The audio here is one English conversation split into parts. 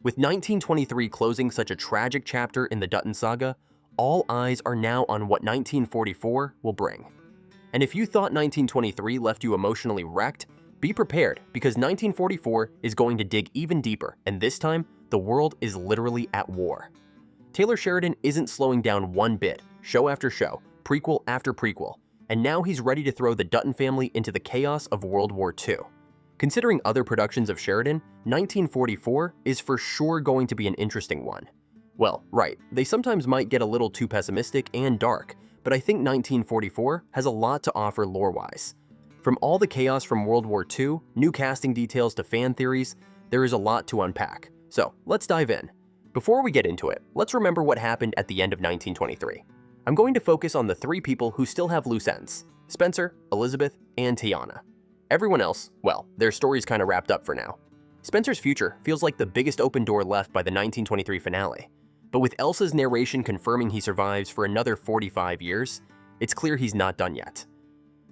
With 1923 closing such a tragic chapter in the Dutton saga, all eyes are now on what 1944 will bring. And if you thought 1923 left you emotionally wrecked, be prepared because 1944 is going to dig even deeper, and this time, the world is literally at war. Taylor Sheridan isn't slowing down one bit, show after show, prequel after prequel, and now he's ready to throw the Dutton family into the chaos of World War II. Considering other productions of Sheridan, 1944 is for sure going to be an interesting one. Well, right, they sometimes might get a little too pessimistic and dark, but I think 1944 has a lot to offer lore-wise. From all the chaos from World War II, new casting details to fan theories, there is a lot to unpack. So, let's dive in. Before we get into it, let's remember what happened at the end of 1923. I'm going to focus on the three people who still have loose ends: Spencer, Elizabeth, and Tiana. Everyone else, well, their story's kinda wrapped up for now. Spencer's future feels like the biggest open door left by the 1923 finale. But with Elsa's narration confirming he survives for another 45 years, it's clear he's not done yet.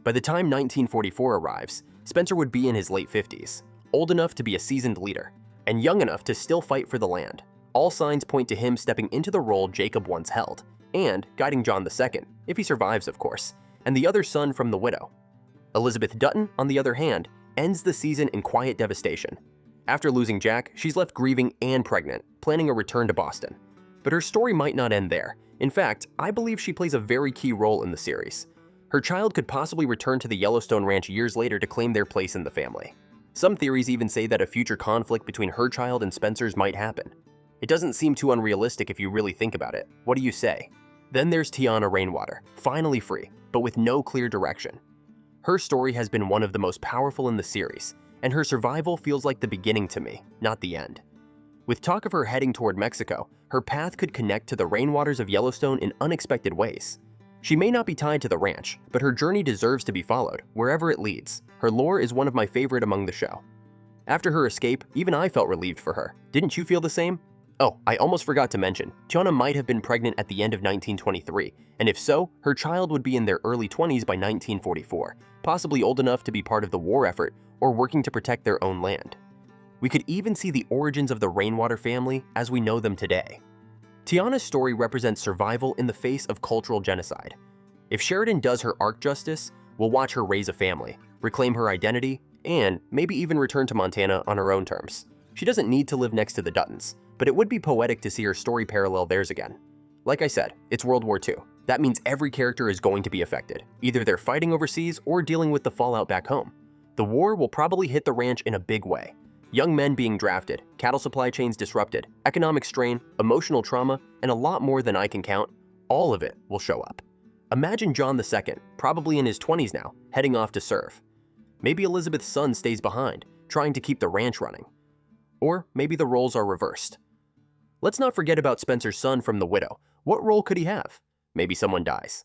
By the time 1944 arrives, Spencer would be in his late 50s, old enough to be a seasoned leader, and young enough to still fight for the land. All signs point to him stepping into the role Jacob once held, and guiding John II, if he survives of course, and the other son from the widow. Elizabeth Dutton, on the other hand, ends the season in quiet devastation. After losing Jack, she's left grieving and pregnant, planning a return to Boston. But her story might not end there. In fact, I believe she plays a very key role in the series. Her child could possibly return to the Yellowstone ranch years later to claim their place in the family. Some theories even say that a future conflict between her child and Spencer's might happen. It doesn't seem too unrealistic if you really think about it. What do you say? Then there's Tiana Rainwater, finally free, but with no clear direction. Her story has been one of the most powerful in the series, and her survival feels like the beginning to me, not the end. With talk of her heading toward Mexico, her path could connect to the rainwaters of Yellowstone in unexpected ways. She may not be tied to the ranch, but her journey deserves to be followed, wherever it leads. Her lore is one of my favorite among the show. After her escape, even I felt relieved for her. Didn't you feel the same? Oh, I almost forgot to mention, Tiana might have been pregnant at the end of 1923, and if so, her child would be in their early 20s by 1944, possibly old enough to be part of the war effort or working to protect their own land. We could even see the origins of the Rainwater family as we know them today. Tiana's story represents survival in the face of cultural genocide. If Sheridan does her arc justice, we'll watch her raise a family, reclaim her identity, and maybe even return to Montana on her own terms. She doesn't need to live next to the Duttons, but it would be poetic to see her story parallel theirs again. Like I said, it's World War II. That means every character is going to be affected. Either they're fighting overseas or dealing with the fallout back home. The war will probably hit the ranch in a big way. Young men being drafted, cattle supply chains disrupted, economic strain, emotional trauma, and a lot more than I can count, all of it will show up. Imagine John II, probably in his 20s now, heading off to serve. Maybe Elizabeth's son stays behind, trying to keep the ranch running. Or maybe the roles are reversed. Let's not forget about Spencer's son from the widow. What role could he have? Maybe someone dies.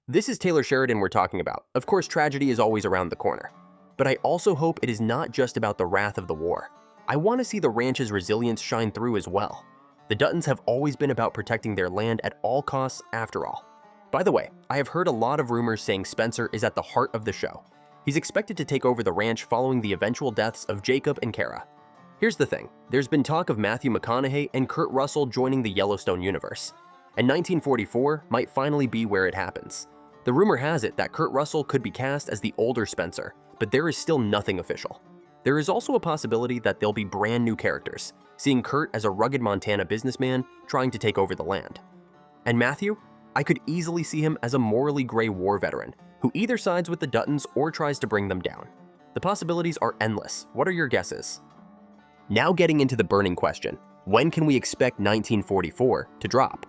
This is Taylor Sheridan we're talking about. Of course, tragedy is always around the corner. But I also hope it is not just about the wrath of the war. I want to see the ranch's resilience shine through as well. The Duttons have always been about protecting their land at all costs after all. By the way, I have heard a lot of rumors saying Spencer is at the heart of the show. He's expected to take over the ranch following the eventual deaths of Jacob and Kara. Here's the thing, there's been talk of Matthew McConaughey and Kurt Russell joining the Yellowstone universe, and 1944 might finally be where it happens. The rumor has it that Kurt Russell could be cast as the older Spencer, but there is still nothing official. There is also a possibility that they'll be brand new characters, seeing Kurt as a rugged Montana businessman trying to take over the land. And Matthew? I could easily see him as a morally gray war veteran, who either sides with the Duttons or tries to bring them down. The possibilities are endless. What are your guesses? Now getting into the burning question, when can we expect 1944 to drop?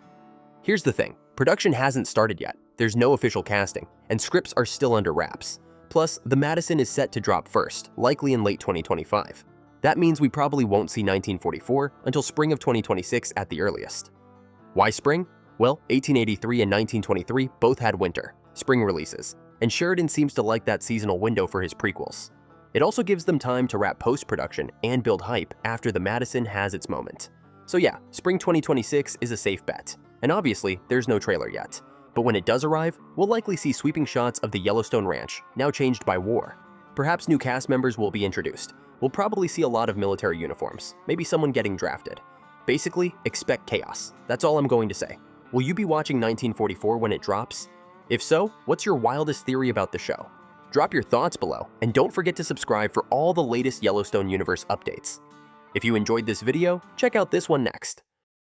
Here's the thing, production hasn't started yet, there's no official casting, and scripts are still under wraps. Plus, the Madison is set to drop first, likely in late 2025. That means we probably won't see 1944 until spring of 2026 at the earliest. Why spring? Well, 1883 and 1923 both had winter, spring releases, and Sheridan seems to like that seasonal window for his prequels. It also gives them time to wrap post-production and build hype after the Madison has its moment. So yeah, spring 2026 is a safe bet. And obviously, there's no trailer yet. But when it does arrive, we'll likely see sweeping shots of the Yellowstone Ranch, now changed by war. Perhaps new cast members will be introduced. We'll probably see a lot of military uniforms, maybe someone getting drafted. Basically, expect chaos. That's all I'm going to say. Will you be watching 1944 when it drops? If so, what's your wildest theory about the show? Drop your thoughts below, and don't forget to subscribe for all the latest Yellowstone universe updates. If you enjoyed this video, check out this one next.